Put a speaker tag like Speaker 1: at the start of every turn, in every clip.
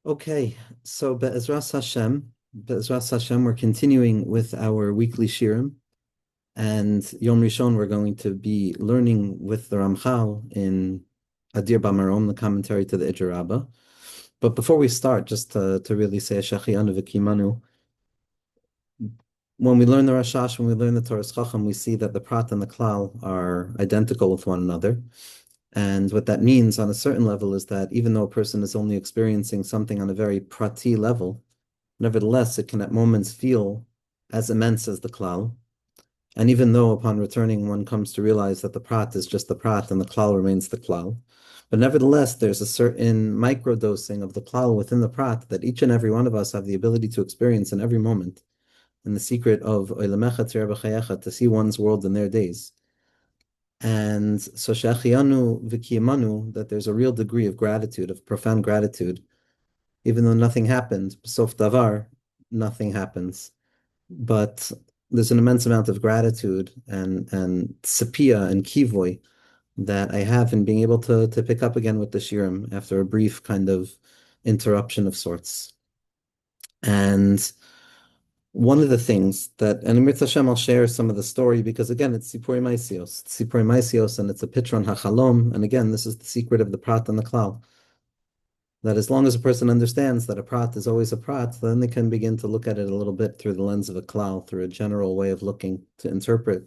Speaker 1: Okay, so Be'ezras Hashem, we're continuing with our weekly shiurim, and Yom Rishon we're going to be learning with the Ramchal in Adir BaMarom, the commentary to the Ijer Rabbah. But before we start, just to really say Shachianu v'Kimanu, when we learn the Rashash, when we learn the Torah Chacham, we see that the prat and the clal are identical with one another. And what that means on a certain level is that even though a person is only experiencing something on a very prati level, nevertheless, it can at moments feel as immense as the clal. And even though upon returning one comes to realize that the prat is just the prat and the clal remains the clal, but nevertheless, there's a certain microdosing of the clal within the prat that each and every one of us have the ability to experience in every moment. And the secret of Oilamecha Tzir B'Chayecha, to see one's world in their days. And so Shechianu V'Kiyamanu, that there's a real degree of gratitude, of profound gratitude, even though nothing happened, Sof Davar, nothing happens. But there's an immense amount of gratitude and sepia and kivoy that I have in being able to pick up again with the shirim after a brief kind of interruption of sorts. And one of the things that, and in Mirza Hashem, I'll share some of the story because again, it's Sipurei Maisios. It's Sipurei Maisios, and it's a Pitron HaChalom. And again, this is the secret of the prat and the klal. That as long as a person understands that a prat is always a prat, then they can begin to look at it a little bit through the lens of a klal, through a general way of looking, to interpret,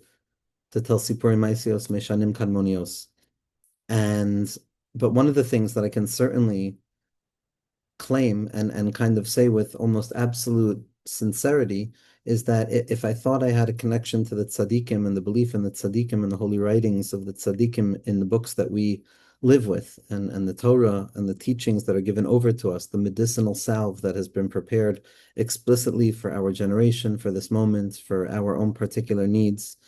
Speaker 1: to tell Sipurei Maisios, Meshanim Kadmonios. But one of the things that I can certainly claim and kind of say with almost absolute sincerity is that if I thought I had a connection to the tzaddikim and the belief in the tzaddikim and the holy writings of the tzaddikim in the books that we live with and the Torah and the teachings that are given over to us, the medicinal salve that has been prepared explicitly for our generation, for this moment, for our own particular needs,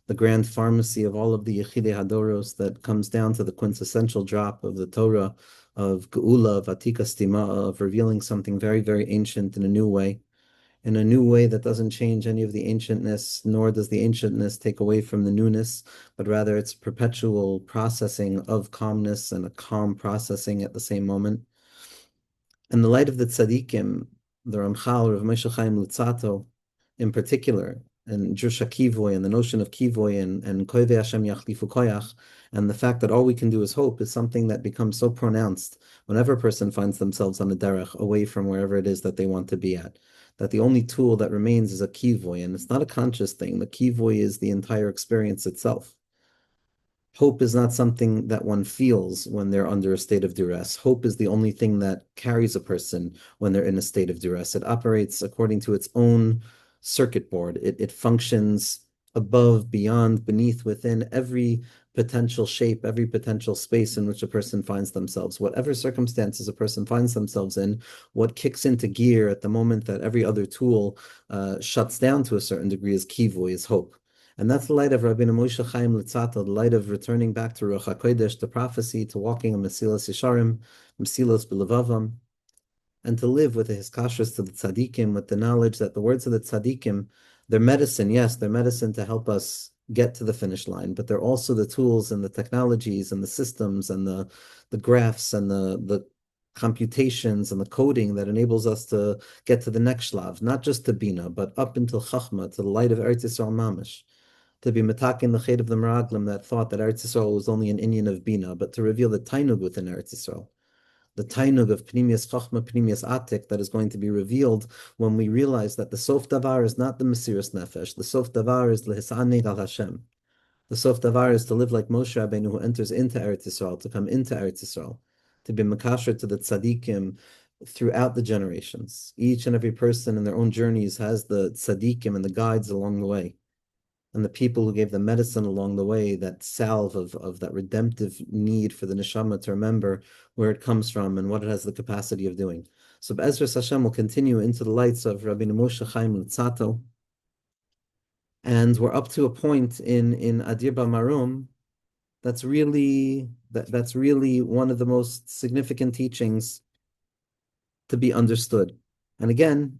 Speaker 1: the grand pharmacy of all of the Yechidei Hadoros that comes down to the quintessential drop of the Torah, of Geula, of Atika Stima, of revealing something very, very ancient in a new way that doesn't change any of the ancientness, nor does the ancientness take away from the newness, but rather it's a perpetual processing of calmness and a calm processing at the same moment. And the light of the tzaddikim, the Ramchal, Rav Moshe Chaim Lutzato, in particular, and Drusha Kivoy, and the notion of Kivoy, and Koivei Hashem Yachlifu Koyach, and the fact that all we can do is hope is something that becomes so pronounced whenever a person finds themselves on a derech away from wherever it is that they want to be at. That the only tool that remains is a kivoy, and it's not a conscious thing. The kivoy is the entire experience itself. Hope is not something that one feels when they're under a state of duress. Hope is the only thing that carries a person when they're in a state of duress. It operates according to its own circuit board. It functions above, beyond, beneath, within every potential shape, every potential space in which a person finds themselves. Whatever circumstances a person finds themselves in, what kicks into gear at the moment that every other tool shuts down to a certain degree is kivu, is hope. And that's the light of Rabbeinu Moshe Chaim Lutzata, the light of returning back to Ruach HaKodesh, to prophecy, to walking in Mesilas Yesharim, Mesilas B'Levavam, and to live with the hiskashrus to the tzaddikim, with the knowledge that the words of the tzaddikim, they're medicine, yes, they're medicine to help us get to the finish line, but they're also the tools and the technologies and the systems and the graphs and the computations and the coding that enables us to get to the next shlav, not just to Bina, but up until Chachma, to the light of Eretz Yisrael Mamish, to be metakin the chet of the Meraglim that thought that Eretz Yisrael was only an Indian of Bina, but to reveal the Tainug within Eretz Yisrael, the Tainug of Pnimius Chachma, Pnimius Atik that is going to be revealed when we realize that the Sof Davar is not the Mesiras Nefesh. The Sof Davar is Lehisaneg al Hashem. The Sof Davar is to live like Moshe Rabbeinu, who enters into Eretz Yisrael, to come into Eretz Yisrael, to be Makasher to the Tzaddikim throughout the generations. Each and every person in their own journeys has the Tzaddikim and the guides along the way, and the people who gave the medicine along the way, that salve of that redemptive need for the neshama to remember where it comes from and what it has the capacity of doing. So Be'ezras Hashem will continue into the lights of Rabbeinu Moshe Chaim Lutzato, and we're up to a point in Adir BaMarom that's really one of the most significant teachings to be understood. And again,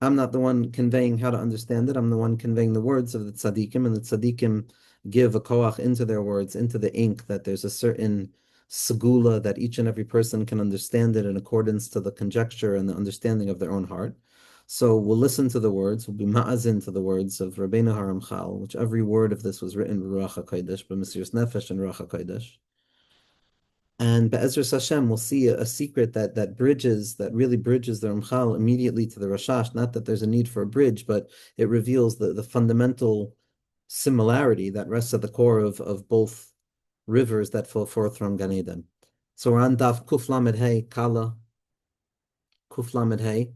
Speaker 1: I'm not the one conveying how to understand it. I'm the one conveying the words of the tzaddikim, and the tzaddikim give a koach into their words, into the ink, that there's a certain segula, that each and every person can understand it in accordance to the conjecture and the understanding of their own heart. So we'll listen to the words, we'll be ma'azin to the words of Rabbeinu Haramchal, which every word of this was written Ruach HaKodesh, b'Mesiras Nefesh and Ruach HaKodesh. And Be'ezras Hashem, we'll see a secret that bridges, that really bridges the Ramchal immediately to the Rashash. Not that there's a need for a bridge, but it reveals the fundamental similarity that rests at the core of both rivers that flow forth from Gan Eden. So we're on Daf Kuf Lamed Hey, Kala, Kuf Lamed Hey.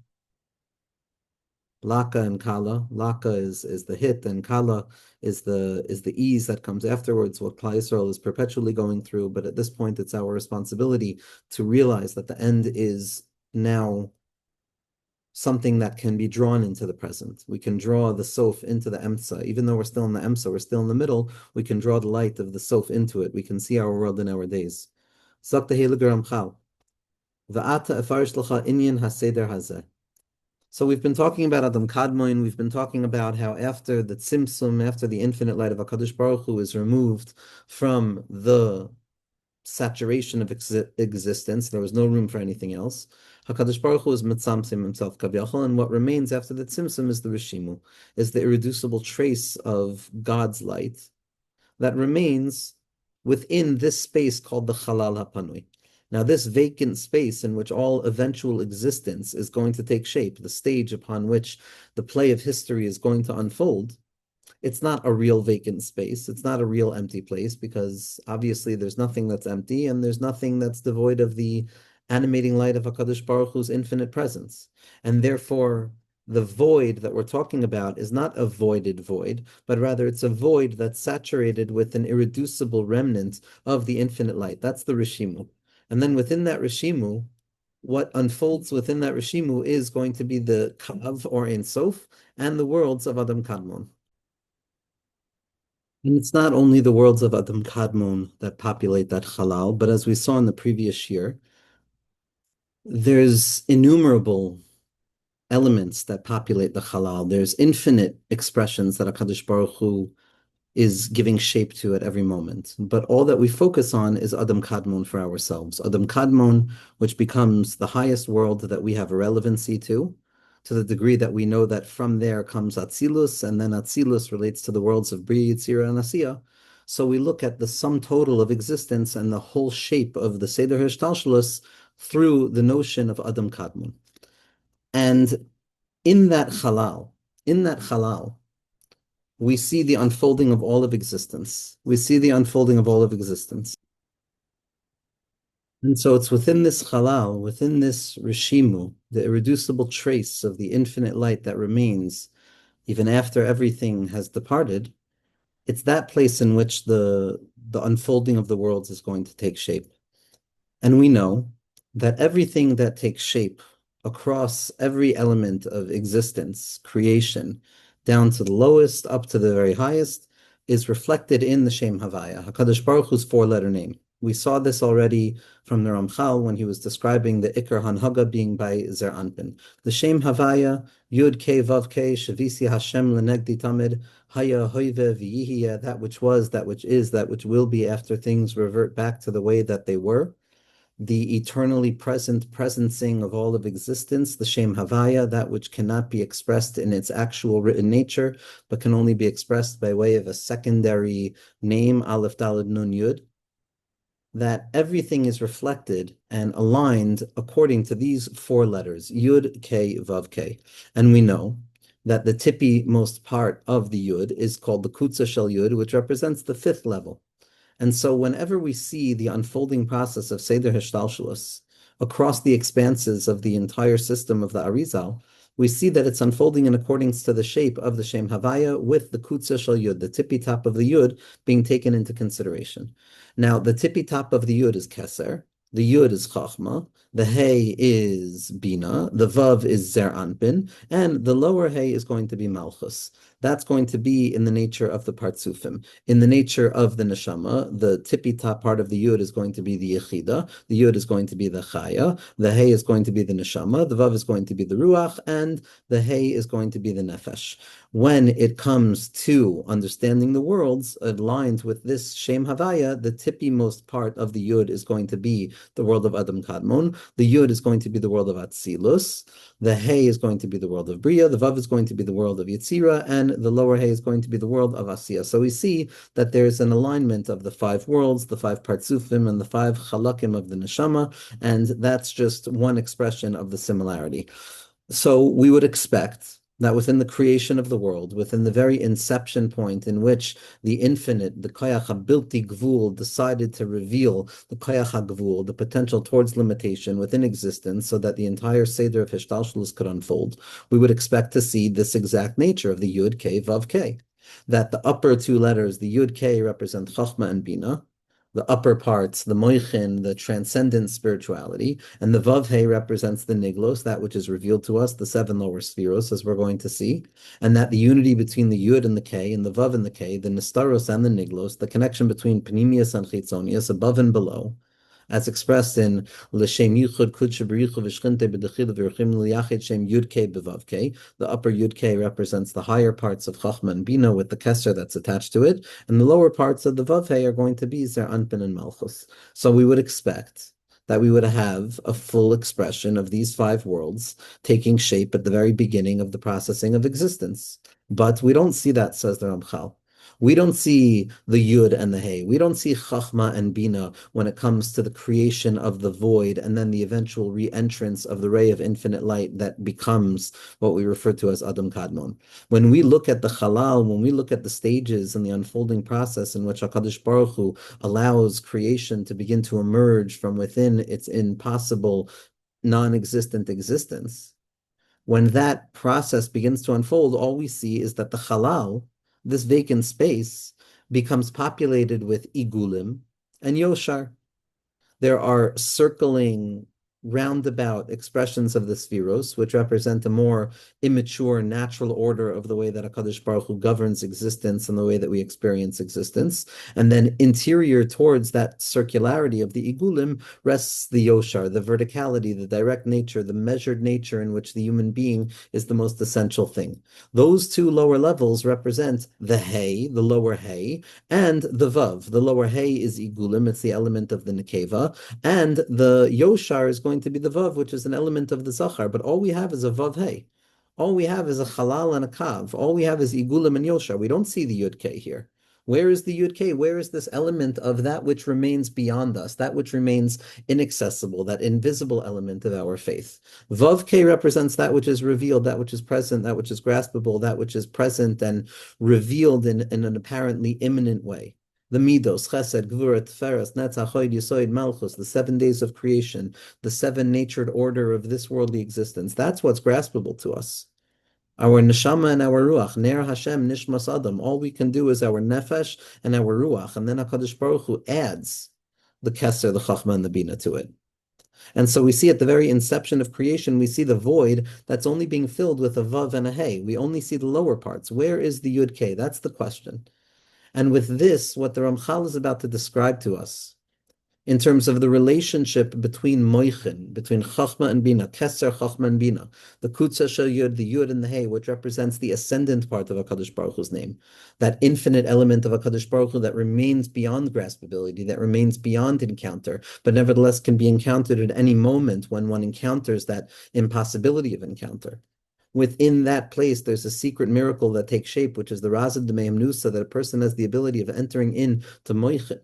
Speaker 1: Laka and Kala. Laka is the hit, and Kala is the ease that comes afterwards, what Klal Yisrael is perpetually going through. But at this point, it's our responsibility to realize that the end is now something that can be drawn into the present. We can draw the Sof into the Emsa. Even though we're still in the Emsa, we're still in the middle, we can draw the light of the Sof into it. We can see our world in our days. Zakta Heilige Ramchal. Va'ata efarish l'cha inyan haseder hazeh. So we've been talking about Adam Kadmon. We've been talking about how after the Tzimtzum, after the infinite light of HaKadosh Baruch Hu is removed from the saturation of existence, there was no room for anything else. HaKadosh Baruch Hu is Mitzamtzim himself Kaviyachol, and what remains after the Tzimtzum is the Rishimu, is the irreducible trace of God's light that remains within this space called the Chalal HaPanui. Now, this vacant space in which all eventual existence is going to take shape, the stage upon which the play of history is going to unfold, it's not a real vacant space. It's not a real empty place, because obviously there's nothing that's empty and there's nothing that's devoid of the animating light of HaKadosh Baruch Hu's infinite presence. And therefore, the void that we're talking about is not a voided void, but rather it's a void that's saturated with an irreducible remnant of the infinite light. That's the Rishimu. And then within that Rishimu, what unfolds within that Rishimu is going to be the Kav, or Ein Sof, and the worlds of Adam Kadmon. And it's not only the worlds of Adam Kadmon that populate that Halal, but as we saw in the previous year, there's innumerable elements that populate the Halal. There's infinite expressions that HaKadosh Baruch Hu is giving shape to at every moment. But all that we focus on is Adam Kadmon for ourselves. Adam Kadmon, which becomes the highest world that we have a relevancy to the degree that we know that from there comes Atzilus, and then Atzilus relates to the worlds of Bri, Yitzira, and Asiya. So we look at the sum total of existence and the whole shape of the Seder Hishtalshelus through the notion of Adam Kadmon. And in that halal, we see the unfolding of all of existence. We see the unfolding of all of existence. And so it's within this halal, within this rishimu, the irreducible trace of the infinite light that remains even after everything has departed. It's that place in which the unfolding of the worlds is going to take shape. And we know that everything that takes shape across every element of existence, creation, down to the lowest, up to the very highest, is reflected in the Shem Havaya, HaKadosh Baruch Hu's four-letter name. We saw this already from the Ramchal when he was describing the Ikar Hanhaga being by Zer Anpin. The Shem Havaya, Yud Ke Vav Ke, Shavisi Hashem Lenegdi Tamid, Haya Hoive V'yihiyah, that which was, that which is, that which will be after things revert back to the way that they were. The eternally present presencing of all of existence, the Shem Havaya, that which cannot be expressed in its actual written nature, but can only be expressed by way of a secondary name, Aleph Daled Nun Yud, that everything is reflected and aligned according to these four letters, Yud, K, Vav, K. And we know that the tippy most part of the Yud is called the Kutza Shel Yud, which represents the fifth level. And so whenever we see the unfolding process of Seder Hishtalshelus across the expanses of the entire system of the Arizal, we see that it's unfolding in accordance to the shape of the Shem Havaya, with the Kutza Shel Yud, the tippy top of the Yud, being taken into consideration. Now, the tippy top of the Yud is Keser, the Yud is Chachma, the Hey is Bina, the Vav is Zer Anpin, and the lower Hey is going to be Malchus. that's going to be in the nature of the partsufim. In the nature of the neshama, the tippy top part of the yud is going to be the yechida, the yud is going to be the chaya, the hey is going to be the neshama, the vav is going to be the ruach, and the hey is going to be the nefesh. When it comes to understanding the worlds aligned with this Shem Havaya, the tippy most part of the Yud is going to be the world of Adam Kadmon, the Yud is going to be the world of Atzilus, the Hey is going to be the world of Bria, the Vav is going to be the world of Yetzira, and the lower Hey is going to be the world of Asiya. So we see that there's an alignment of the five worlds, the five Partsufim, and the five Chalakim of the Neshama, and that's just one expression of the similarity. So we would expect that within the creation of the world, within the very inception point in which the infinite, the koyach habilti gvul, decided to reveal the koyach hagvul, the potential towards limitation within existence, so that the entire seder of hishtalshelus could unfold, we would expect to see this exact nature of the yud k vav k, that the upper two letters, the yud k, represent chachma and bina, the upper parts, the moichin, the transcendent spirituality, and the vav-he represents the niglos, that which is revealed to us, the seven lower spheros, as we're going to see, and that the unity between the yud and the k, and the vav and the k, the nistaros and the niglos, the connection between panemius and chitzonius, above and below, as expressed in l'shem yichud kudsha b'richu v'shchinte b'dechila v'rchim l'yachid shem yud k b'vav k. The upper yud k represents the higher parts of chachma and bina with the keser that's attached to it, and the lower parts of the vav he are going to be zer anpin and malchus. So we would expect that we would have a full expression of these five worlds taking shape at the very beginning of the processing of existence. But we don't see that, says the Ramchal. We don't see the Yud and the Hey. We don't see Chachma and Bina when it comes to the creation of the void and then the eventual re-entrance of the ray of infinite light that becomes what we refer to as Adam Kadmon. When we look at the Halal, when we look at the stages and the unfolding process in which HaKadosh Baruch Hu allows creation to begin to emerge from within its impossible, non-existent existence, when that process begins to unfold, all we see is that the Halal, this vacant space, becomes populated with igulim and yoshar. There are circling, roundabout expressions of the spheros, which represent a more immature, natural order of the way that HaKadosh Baruch Hu governs existence and the way that we experience existence. And then interior towards that circularity of the igulim rests the yoshar, the verticality, the direct nature, the measured nature in which the human being is the most essential thing. Those two lower levels represent the hey, the lower hey, and the vav. The lower hey is igulim, it's the element of the nekeva, and the yoshar is going to be the vav, which is an element of the zachar. But all we have is a vav hey. All we have is a halal and a kav. All we have is igulim and yoshar. We don't see the yud k here. Where is the yud k? Where is this element of that which remains beyond us, that which remains inaccessible, that invisible element of our faith? Vav k represents that which is revealed, that which is present, that which is graspable, that which is present and revealed in an apparently imminent way. The midos, chesed, gvura, tiferes, netzach, hod, yesod, malchus, the 7 days of creation, the 7 natured order of this worldly existence. That's what's graspable to us. Our neshama and our ruach, ner Hashem, nishmas adam. All we can do is our nefesh and our ruach, and then HaKadosh Baruch Hu adds the keser, the chachma, and the bina to it. And so we see at the very inception of creation, we see the void that's only being filled with a vav and a hey. We only see the lower parts. Where is the yud k? That's the question. And with this, what the Ramchal is about to describe to us, in terms of the relationship between moichin, between chachma and bina, keser chachma and bina, the kutza shel yud, the yud and the hey, which represents the ascendant part of HaKadosh Baruch Hu's name, that infinite element of HaKadosh Baruch Hu that remains beyond graspability, that remains beyond encounter, but nevertheless can be encountered at any moment when one encounters that impossibility of encounter. Within that place, there's a secret miracle that takes shape, which is the Razad D'Meim Nusa, that a person has the ability of entering into Moichin.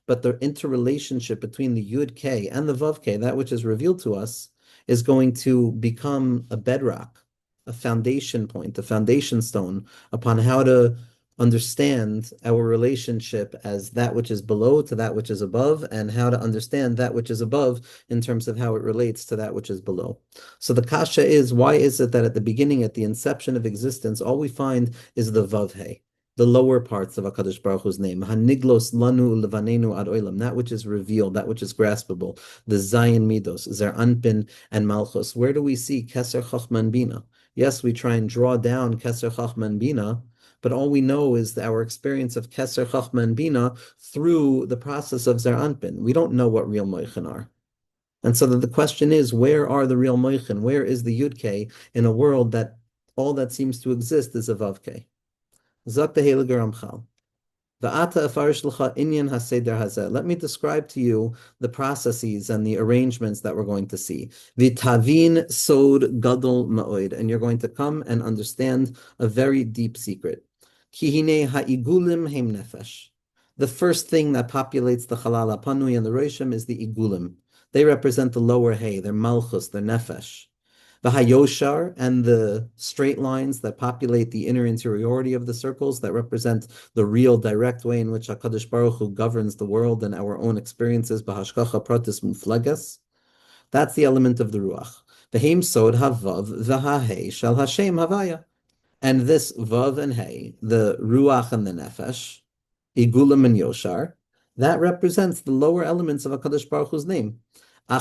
Speaker 1: But the interrelationship between the Yud K and the Vav K, that which is revealed to us, is going to become a bedrock, a foundation point, a foundation stone upon how to understand our relationship as that which is below to that which is above, and how to understand that which is above in terms of how it relates to that which is below. So the kasha is, why is it that at the beginning, at the inception of existence, all we find is the vav hey, the lower parts of HaKadosh Baruch Hu's name, haniglos lanu levanenu ad olam, that which is revealed, that which is graspable, the zayin midos, zer anpin and malchus. Where do we see keser chachma and bina? Yes, we try and draw down Keser Chachma and Bina, but all we know is our experience of Keser Chachma and Bina through the process of Zer Anpin. We don't know what real Moichin are. And so the question is, where are the real Moichin? Where is the Yud in a world that all that seems to exist is a Vav Zak the Heilige Ramchal. Let me describe to you the processes and the arrangements that we're going to see. V'tavin sod gadol ma'od, and you're going to come and understand a very deep secret. Kihine ha'igulim heim nefesh. The first thing that populates the Chalal HaPanui and the Roshim is the igulim. They represent the lower hay, their malchus, their nefesh. The Hayoshar and the straight lines that populate the inner interiority of the circles that represent the real direct way in which HaKadosh Baruch Hu governs the world and our own experiences, Bahashkacha Pratis Muflagas. That's the element of the Ruach. The Heim Sod Havav V'Hahei Shal Hashem Havaya. And this Vav and Hey, the Ruach and the Nefesh, Igulam and Yoshar, that represents the lower elements of HaKadosh Baruch Hu's name. The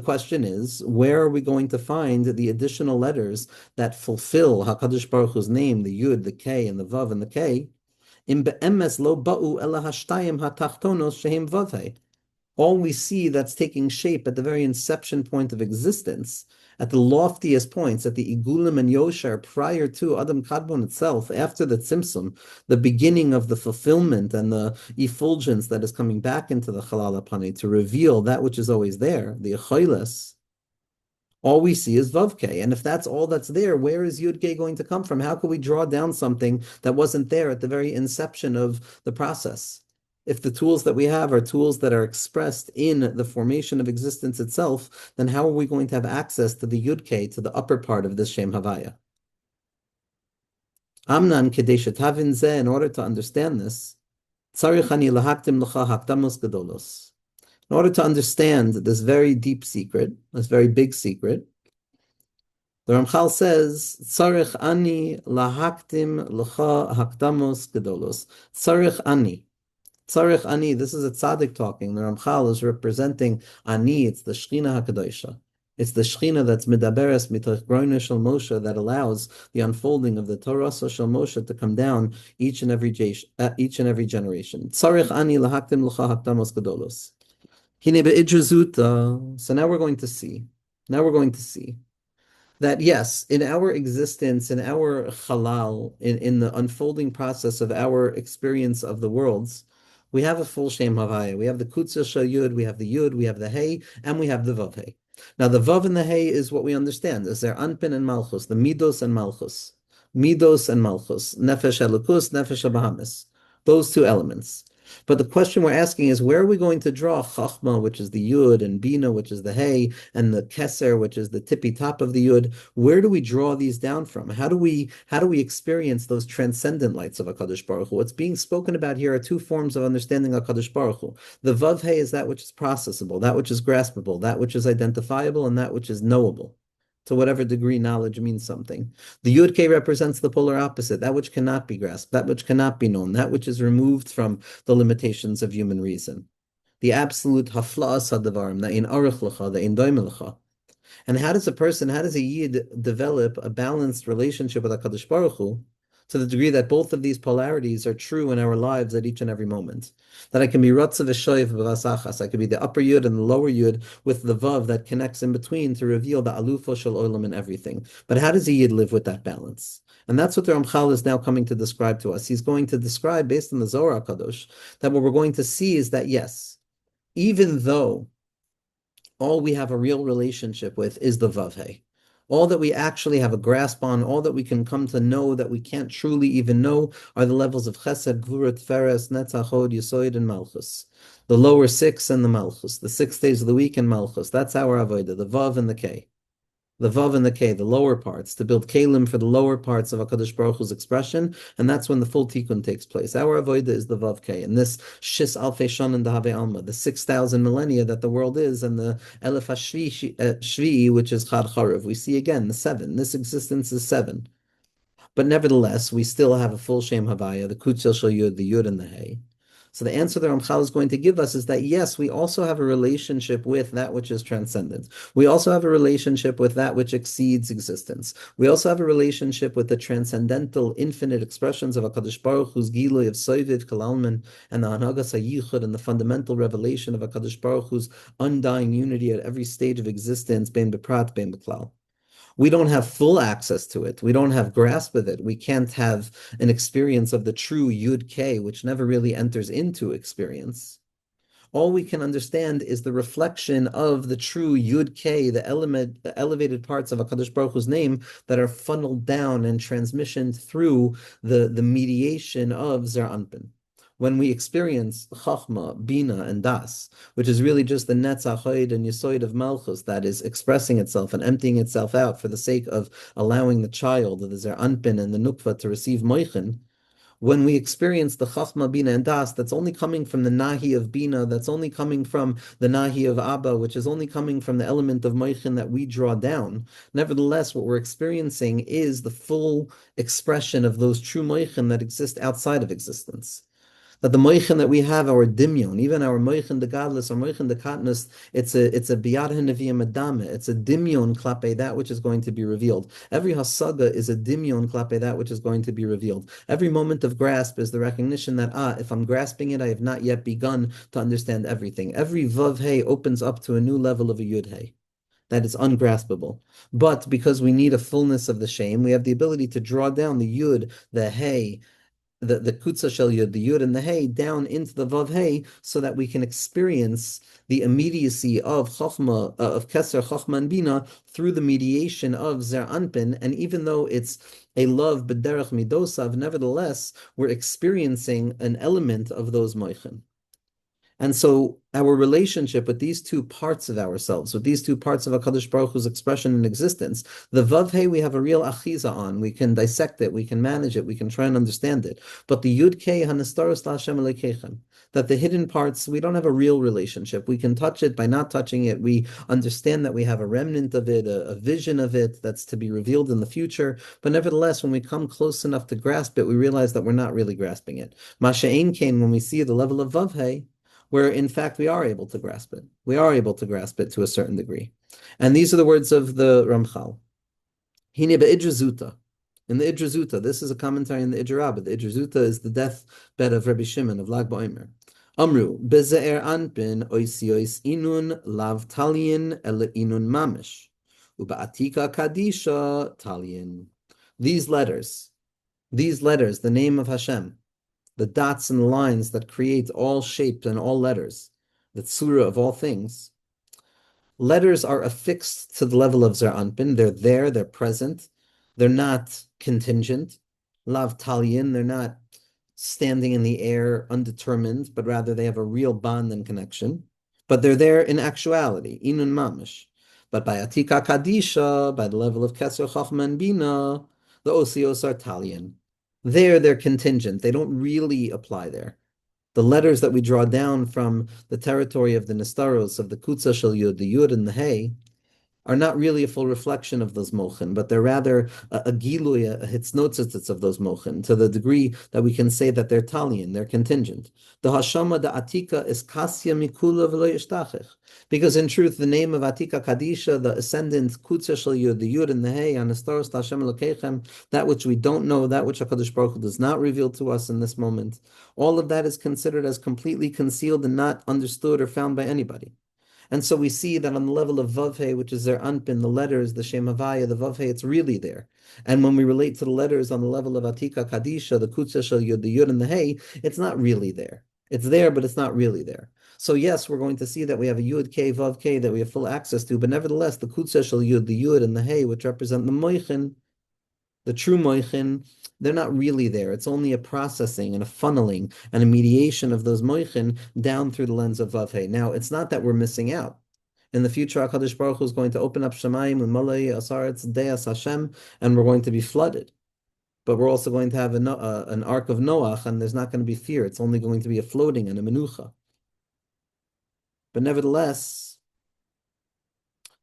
Speaker 1: question is, where are we going to find the additional letters that fulfill HaKadosh Baruch Hu's name, the Yud, the K, and the Vav, and the K? All we see that's taking shape at the very inception point of existence, at the loftiest points, at the Igulim and Yoshar, prior to Adam Kadmon itself, after the Tzimtzum, the beginning of the fulfillment and the effulgence that is coming back into the Chalal HaPani to reveal that which is always there, the Achoiles, all we see is Vavke. And if that's all that's there, where is Yudke going to come from? How can we draw down something that wasn't there at the very inception of the process? If the tools that we have are tools that are expressed in the formation of existence itself, then how are we going to have access to the Yudke, to the upper part of this Shem Havaya? Amnan Kedeshet Havin Zeh, in order to understand this, Tzarich ani lahaktim l'cha hakdamos gedolos. In order to understand this very deep secret, this very big secret, the Ramchal says, Tzarich ani lahaktim l'cha hakdamos gedolos. Tzarich ani. Tzarich ani, this is a tzaddik talking. The Ramchal is representing ani, it's the Shechina HaKadoshah. It's the Shechina that's midaberes mitoch groinu shel Moshe that allows the unfolding of the Torah shel Moshe to come down each and every generation. Tzarich ani lahaktim l'cha hakdamos gedolos. So now we're going to see. That yes, in our existence, in our halal, in the unfolding process of our experience of the worlds, we have a full Shem Havaya. We have the Kutzah Shal Yud, we have the Yud, we have the Hey, and we have the Vav Hey. Now the Vav and the Hey is what we understand. Is there Anpin and Malchus, the Midos and Malchus. Midos and Malchus, Nefesh Elokus, Nefesh Bahamis. Those two elements. But the question we're asking is, where are we going to draw Chachma, which is the Yud, and Bina, which is the Hey, and the Keser, which is the tippy top of the Yud? Where do we draw these down from? How do we experience those transcendent lights of HaKadosh Baruch Hu? What's being spoken about here are two forms of understanding HaKadosh Baruch Hu. The Vav Hey is that which is processable, that which is graspable, that which is identifiable, and that which is knowable. To whatever degree knowledge means something. The Yud K represents the polar opposite, that which cannot be grasped, that which cannot be known, that which is removed from the limitations of human reason. The absolute hafla'as hadavarim, the ein aruch l'cha, the ein doime l'cha. And how does a Yid develop a balanced relationship with HaKadosh Baruch Hu to the degree that both of these polarities are true in our lives at each and every moment? That I can be Ratzav v'shoiv v'vasachas, I could be the upper Yud and the lower Yud with the Vav that connects in between to reveal the Alufo Shel Olam in everything. But how does a Yid live with that balance? And that's what the Ramchal is now coming to describe to us. He's going to describe, based on the Zohar HaKadosh, that what we're going to see is that yes, even though all we have a real relationship with is the Vav Hey, all that we actually have a grasp on, all that we can come to know that we can't truly even know are the levels of Chesed, Gvura, Tferes, Netzach, Hod, Yesod, and Malchus. The lower six and the Malchus, the 6 days of the week and Malchus. That's our Avodah, the Vav and the K. The Vav and the K, the lower parts, to build Kalim for the lower parts of HaKadosh Baruch Hu's expression, and that's when the full Tikkun takes place. Our Avodah is the Vav K, and this Shis Alfei Shon and Dahave Alma, the 6,000 millennia that the world is, and the Elef Shvi'i, which is Chad Charav. We see again the 7. This existence is 7. But nevertheless, we still have a full Shem Havaya, the Kutzil Shal Yud, the Yud and the Hey. So the answer that Ramchal is going to give us is that yes, we also have a relationship with that which is transcendent. We also have a relationship with that which exceeds existence. We also have a relationship with the transcendental, infinite expressions of HaKadosh Baruch Hu's Gilui of Soviv, Kalalman, and the Anhagas HaYichud, and the fundamental revelation of HaKadosh Baruch Hu's undying unity at every stage of existence, bein beprat, bein beklal. We don't have full access to it. We don't have grasp of it. We can't have an experience of the true Yud K, which never really enters into experience. All we can understand is the reflection of the true Yud K, the element, the elevated parts of HaKadosh Baruch Hu's name that are funneled down and transmission through the mediation of Zer Anpin. When we experience Chachma, Bina, and Das, which is really just the Netzach Hod and Yesoid of Malchus that is expressing itself and emptying itself out for the sake of allowing the child, the Zer Anpin and the Nukva, to receive Moichin, when we experience the Chachma, Bina, and Das, that's only coming from the Nahi of Bina, that's only coming from the Nahi of Abba, which is only coming from the element of Moichin that we draw down. Nevertheless, what we're experiencing is the full expression of those true Moichin that exist outside of existence. That the moichin that we have, our dimyon, even our moichin the godless, our moichin the katnus, it's a biyad hanaviyim adame, it's a dimyon klape that which is going to be revealed. Every hasaga is a dimyon klape that which is going to be revealed. Every moment of grasp is the recognition that if I'm grasping it, I have not yet begun to understand everything. Every vav hey opens up to a new level of a yud hey that is ungraspable. But because we need a fullness of the shame, we have the ability to draw down the yud, the hey, the kutza shel yud, the yud and the hey, down into the vav hey, so that we can experience the immediacy of chachma, of keser chachma and bina through the mediation of zer anpin. And even though it's a love b'derech midosav, nevertheless we're experiencing an element of those moichin. And so our relationship with these two parts of ourselves, with these two parts of HaKadosh Baruch Hu's expression in existence, the Vav Hey we have a real achiza on. We can dissect it, we can manage it, we can try and understand it. But the Yud Kei Hanastaros LaHashem Elokeichem, that the hidden parts, we don't have a real relationship. We can touch it by not touching it. We understand that we have a remnant of it, a vision of it that's to be revealed in the future. But nevertheless, when we come close enough to grasp it, we realize that we're not really grasping it. Masha'ein Kain, when we see the level of Vav Hey, where in fact we are able to grasp it. We are able to grasp it to a certain degree. And these are the words of the Ramchal. Hine be'idra in the Idra, this is a commentary in the Idra Rabbah. The Idra is the deathbed of Rabbi Shimon of Lag BaOmer. Amru, beze'er anpin oisiois inun lav talien ele inun mamish. Uba'atika kadisha talien. These letters, the name of Hashem, the dots and lines that create all shapes and all letters, the tzura of all things. Letters are affixed to the level of Zer Anpin. They're there, they're present. They're not contingent. Lav Talyin, they're not standing in the air undetermined, but rather they have a real bond and connection. But they're there in actuality, inun mamish. But by Atika Kadisha, by the level of Keser Chachma and Bina, the osios are Talyin. There, they're contingent. They don't really apply there. The letters that we draw down from the territory of the Nestaros, of the Kutza Shel Yud, the Yud and the Hey, are not really a full reflection of those mochin, but they're rather a gilui, a hitznotzitzitz of those mochin, to the degree that we can say that they're talian, they're contingent. The hashama, the atika, is kasya mikula v'lo yishtachich. Because in truth, the name of Atika Kadisha, the ascendant Kutza Shel Yud, the Yud and the Hey, Anastaros Hashem Elokeichem, that which we don't know, that which HaKadosh Baruch Hu does not reveal to us in this moment, all of that is considered as completely concealed and not understood or found by anybody. And so we see that on the level of Vavhe, which is their Anpin, the letters, the Shem Havaya, the Vavhe, it's really there. And when we relate to the letters on the level of Atika Kadisha, the Kutza Shel Yud, the Yud and the Hey, it's not really there. It's there, but it's not really there. So yes, we're going to see that we have a Yud K, Vav K that we have full access to, but nevertheless, the Kutza Shel Yud, the Yud and the Hey, which represent the Moichin, the true Moichin, they're not really there. It's only a processing and a funneling and a mediation of those moichin down through the lens of Vav Hey. Now, it's not that we're missing out. In the future, HaKadosh Baruch Hu is going to open up Shemayim and Malay Asaretz Deas Hashem, and we're going to be flooded. But we're also going to have an ark of Noach, and there's not going to be fear. It's only going to be a floating and a menucha. But nevertheless,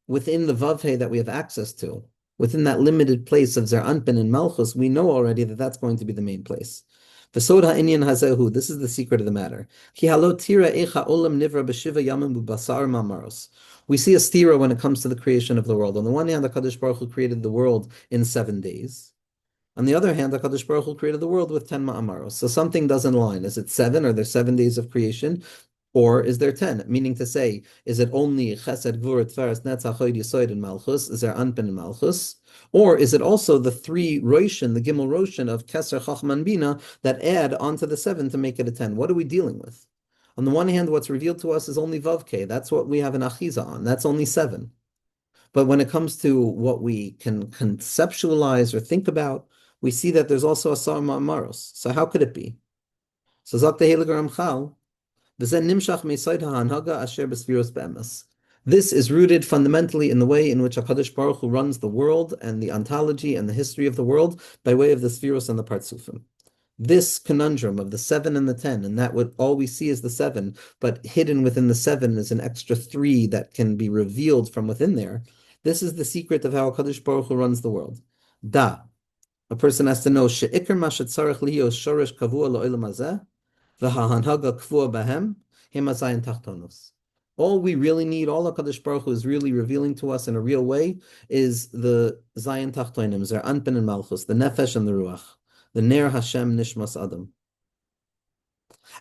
Speaker 1: within the Vav Hey that we have access to, within that limited place of Zer Anpin and Malchus, we know already that that's going to be the main place. V'sod ha'inyan hazehu. This is the secret of the matter. Ki halo tira echa olam nivra b'shiva yamim b'basar mamaros. We see a stira when it comes to the creation of the world. On the one hand, the Kadosh Baruch Hu created the world in 7 days. On the other hand, the Kadosh Baruch Hu created the world with 10 ma'amaros. So something doesn't align. Is it 7? Are there 7 days of creation? Or is there 10? Meaning to say, is it only Chesed, Gvur, Tferes, Netzach, Chod, Yesod, and Malchus? Is there Anpin and Malchus? Or is it also the 3 Roshin, the Gimel Roshin of Keser, Chachma, and Bina that add onto the 7 to make it a 10? What are we dealing with? On the one hand, what's revealed to us is only Vavke. That's what we have an Achiza on. That's only 7. But when it comes to what we can conceptualize or think about, we see that there's also a Sar Ma'amaros. So how could it be? So Zak the Heilige Ramchal, this is rooted fundamentally in the way in which HaKadosh Baruch Hu runs the world and the ontology and the history of the world by way of the Sfiros and the Partsufim. This conundrum of the 7 and the 10, and that what all we see is the 7, but hidden within the 7 is an extra 3 that can be revealed from within there. This is the secret of how HaKadosh Baruch Hu runs the world. Da, a person has to know, she'ikr ma shetzarech liyo shoresh kavua lo'olam hazeh, all we really need, all HaKadosh Baruch Hu is really revealing to us in a real way, is the Zayin Tachtonim, Zer Anpin and Malchus, the Nefesh and the Ruach, the Ner Hashem Nishmas Adam.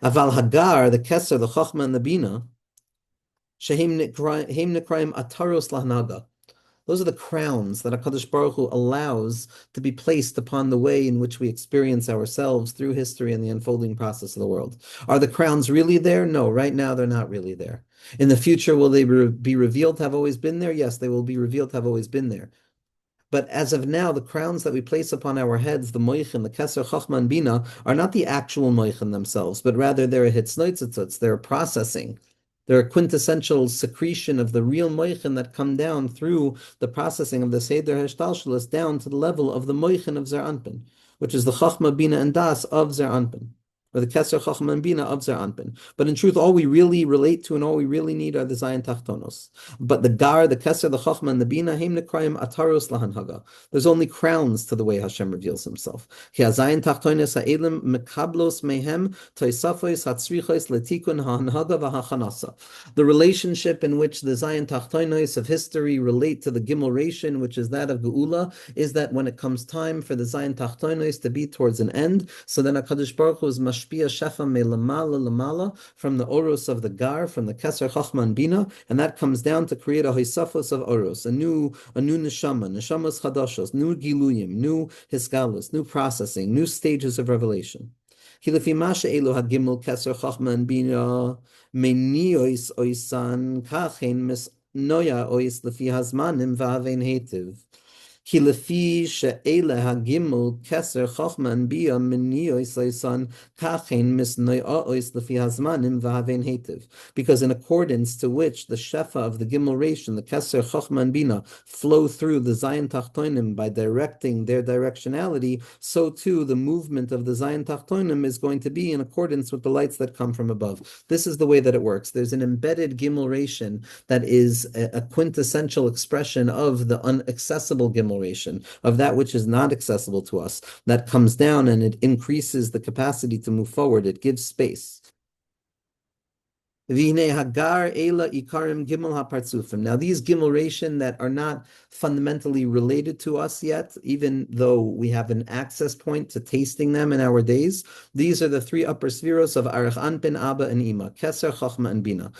Speaker 1: Aval Hagar, the Keser, the Chochma and the Bina, Shehem Nekraim Ataros Lahnaga. Those are the crowns that HaKadosh Baruch Hu allows to be placed upon the way in which we experience ourselves through history and the unfolding process of the world. Are the crowns really there? No, right now they're not really there. In the future, will they be revealed to have always been there? Yes, they will be revealed to have always been there. But as of now, the crowns that we place upon our heads, the moichin, the keser, chachma, and bina, are not the actual moichin themselves, but rather they're a hitznoitzitzutz, they're a processing. They're a quintessential secretion of the real moichin that come down through the processing of the Seder Heshtalshalis down to the level of the moichin of Zer Anpin, which is the Chachma, Bina, and Das of Zer Anpin, or the Keser, Chachma, and Bina of Zer Anpin. But in truth, all we really relate to and all we really need are the Zayin Tachtonos. But the Gar, the Keser, the Chachma, and the Bina, Heim Nekrayim Ataros Lahan Haga. There's only crowns to the way Hashem reveals Himself. Ki Zayin Tachtonos Ha'elim Mekablos Mehem Toisafois Hatzrichois Letikun Ha'anhaga V'Hachanasa. The relationship in which the Zayin Tachtonos of history relate to the Gimel Rishon, which is that of Geula, is that when it comes time for the Zayin Tachtonos to be towards an end, so then HaKadosh Baruch Hu is Mashpia Shefa Me Lamala Lamala from the Oros of the Gar, from the Keser Chachma and Bina, and that comes down to create a Hoisafos of Oros, a new Neshama, Neshamas Chadashos, new Giluyim, new Hisgalus, new processing, new stages of revelation. Hilafi Masha Elo Hagimel Keser Chachma and Bina Meniois Oisan Kachen Mis Noya Ois Lefi Hazmanim Vahavein Hetiv. Ki lefi she'ele hagimel keser chachma and bia miniois leisan kachen misnoiois lefi hazmanim v'havein hetiv. Because in accordance to which the shefa of the gimel ration, the keser chachma and bina, flow through the zayin tachtonim by directing their directionality, so too the movement of the zayin tachtonim is going to be in accordance with the lights that come from above. This is the way that it works. There's an embedded gimel ration that is a quintessential expression of the unaccessible gimel, of that which is not accessible to us, that comes down and it increases the capacity to move forward. It gives space. Now these gimel ration that are not fundamentally related to us yet, even though we have an access point to tasting them in our days, these are the 3 upper spheros of Arach Anpin, Abba, and Ima, Keser, Chachma, and Bina.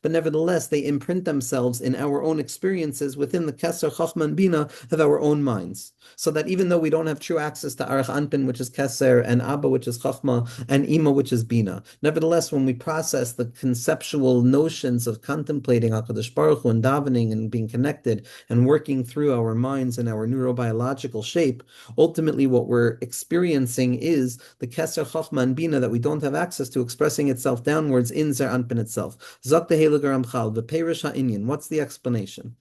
Speaker 1: But nevertheless, they imprint themselves in our own experiences within the Keser, Chachma, and Bina of our own minds. So that even though we don't have true access to Arach Anpin, which is Keser, and Abba, which is Chachma, and Ima, which is Bina, nevertheless, when we process the conceptual notions of contemplating HaKadosh Baruch Hu and davening and being connected and working through our minds and our neurobiological shape, ultimately what we're experiencing is the Keser Chachma and Bina that we don't have access to expressing itself downwards in Zer Anpin itself. Zok the Heilige Ramchal, v'perish ha'inyan. What's the explanation?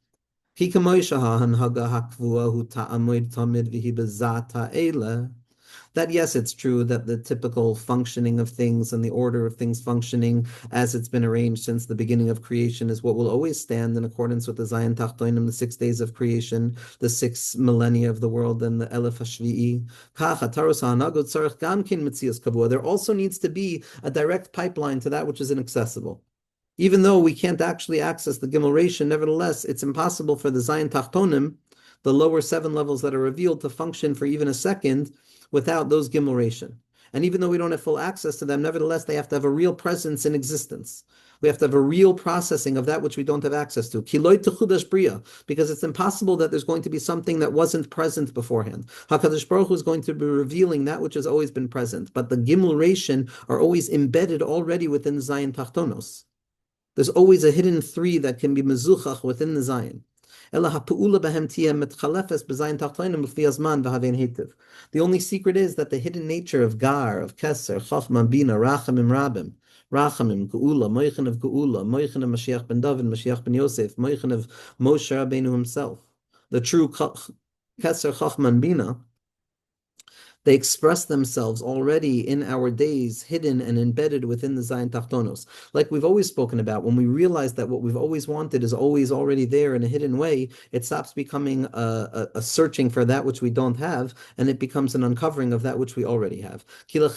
Speaker 1: Ki kamoisha ha'hanhaga ha'kvua hu ta'amoid tamid v'hi bezat ha'ele. That yes, it's true that the typical functioning of things and the order of things functioning as it's been arranged since the beginning of creation is what will always stand in accordance with the Zion Tachtonim, the 6 days of creation, the 6 millennia of the world, and the Elef Hashvi'i. There also needs to be a direct pipeline to that which is inaccessible. Even though we can't actually access the Gimel Rishon, nevertheless, it's impossible for the Zion Tachtonim, the lower 7 levels that are revealed, to function for even a second without those Gimel Rishon. And even though we don't have full access to them, nevertheless, they have to have a real presence in existence. We have to have a real processing of that which we don't have access to. Because it's impossible that there's going to be something that wasn't present beforehand. HaKadosh Baruch Hu is going to be revealing that which has always been present. But the Gimel Rishon are always embedded already within the Zion Tachtonos. There's always a hidden 3 that can be mezuchach within the Zion. The only secret is that the hidden nature of Gar, of Keser, Chachma, Bina, Rachamim, Rabim, Rachamim, Geula, Moichin of Geula, Moichin of Mashiach ben David, Mashiach ben Yosef, Moichin of Moshe Rabbeinu himself, the true Keser, Chachma, and Bina, they express themselves already in our days, hidden and embedded within the Zion Tachtonos. Like we've always spoken about, when we realize that what we've always wanted is always already there in a hidden way, it stops becoming a searching for that which we don't have, and it becomes an uncovering of that which we already have. There's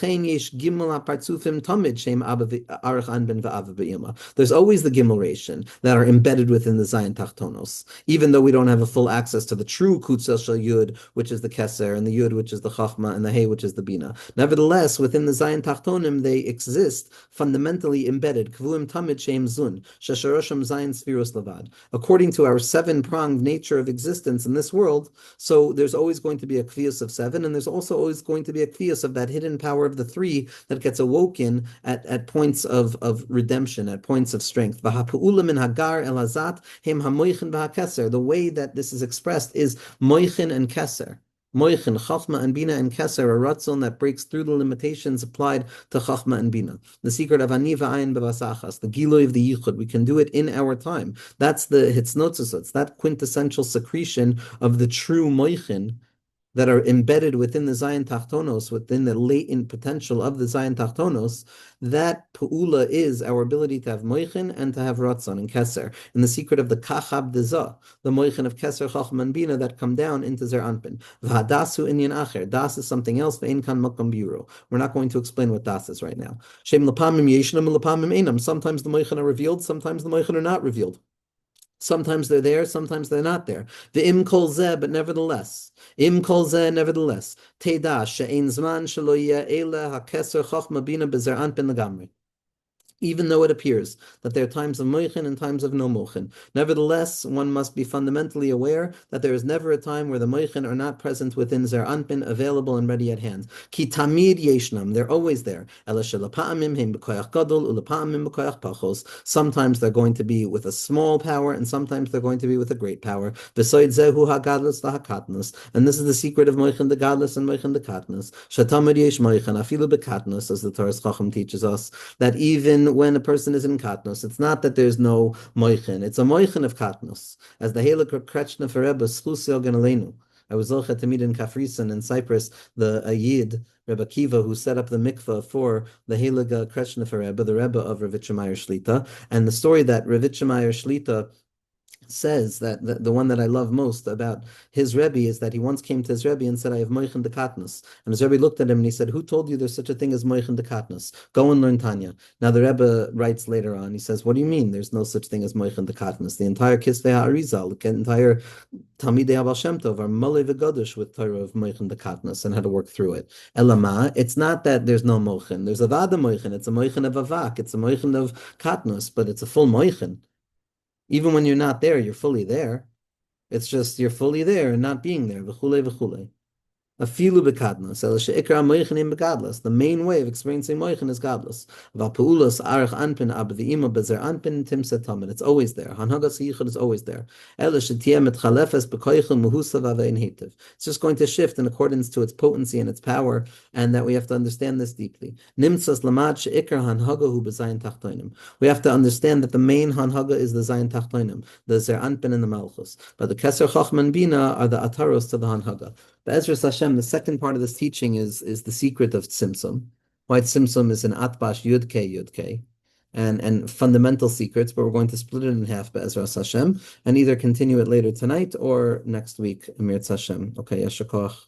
Speaker 1: always the Gimel Rishon that are embedded within the Zion Tachtonos, even though we don't have a full access to the true Kutzah Shel Yud, which is the Keser, and the Yud, which is the Chachma, and the Hey, which is the Bina. Nevertheless, within the Zion Tachtonim, they exist fundamentally embedded. Kvuim Tamid Shem Zun, Shasharosham Zion Sfiros Levad. According to our 7-pronged nature of existence in this world, so there's always going to be a Kvius of 7, and there's also always going to be a Kvius of that hidden power of the 3 that gets awoken at points of redemption, at points of strength. The way that this is expressed is Moichin and Keser. Moichin, Chachma and Bina and Keser, a ratzon that breaks through the limitations applied to Chachma and Bina. The secret of Ani v'ayin b'vasachas, the Giloi of the Yichud. We can do it in our time. That's the Hitznotzutzot, that quintessential secretion of the true Moichin that are embedded within the Zion Tachtonos, within the latent potential of the Zion Tachtonos. That Pu'ula is our ability to have Moichin and to have Ratzon and Keser. And the secret of the Kachab Deza, the Moichin of Keser, Chacham, and Bina that come down into Zer Anpin. V'hadasu inyan acher. Das is something else. Ve'in kan makam biro. We're not going to explain what Das is right now. Shem lapamim yeshnam lapamim einam. Sometimes the Moichin are revealed, sometimes the Moichin are not revealed. Sometimes they're there, sometimes they're not there. The im kol zeh, but nevertheless. Im kol zeh, nevertheless. Teda she'ein zman shelo yeh ele hakeser chachma bina bezer anpin legamri. Even though it appears that there are times of moichin and times of no moichin. Nevertheless, one must be fundamentally aware that there is never a time where the moichin are not present within Zer Anpin, available and ready at hand. Ki tamid yeshnam, they're always there. Sometimes they're going to be with a small power, and sometimes they're going to be with a great power. Besides zehu hagadlus lahakatnus, and this is the secret of moichin the gadlus and moichin the katnus. Shatamid yesh moichin afilu bekatnus, as the Torah Chacham teaches us, that even when a person is in katnos, it's not that there's no moichin, it's a moichin of katnos. As the Heilig Krechna for Rebbe, Schusel Ganalenu. I was zochet to meet in Kafrisen in Cyprus, the Ayid, Rebbe Kiva, who set up the mikveh for the Heilig Krechna for Rebbe, the Rebbe of Ravitcher Meyer Shlita. And the story that Ravitcher Meyer Shlita says, that the one that I love most about his Rebbe, is that he once came to his Rebbe and said, I have moichin de katnus. And his Rebbe looked at him and he said, who told you there's such a thing as moichin de katnus? Go and learn Tanya. Now the Rebbe writes later on, he says, what do you mean there's no such thing as moichin de katnus? The entire Kisvei HaArizal, the entire Talmidei Abal Shem Tov are malei v'gadush with Torah of moichin de katnus and how to work through it. Elama, it's not that there's no moichin. There's a vada moichin. It's a moichin of avak. It's a moichin of katnus, but it's a full moichin. Even when you're not there, you're fully there. It's just you're fully there and not being there. V'chulei v'chulei. Afilu bekadnas, el she'ikra moichinim begadlas. The main way of experiencing moichin is gadlas. V'apeulas arach anpin ab v'ima bezer anpin timset tamid. It's always there. Hanhagas yichud is always there. El she'tiyeh metchalefes bekoichel muhusa v'avein hetiv. It's just going to shift in accordance to its potency and its power, and that we have to understand this deeply. Nimtzas lamad she'ikra hanhaga hu b'zayin tachtoinim. We have to understand that the main hanhaga is the zayin tachtoinim, the zer anpin and the malchus. But the keser chachman bina are the ataros to the hanhaga. Be'ezras Hashem, the second part of this teaching is the secret of Tzimtzum. Why Tzimtzum is an Atbash Yud K, and fundamental secrets, but we're going to split it in half Be'ezras Hashem and either continue it later tonight or next week, Emir Hashem. Okay, Yashakach.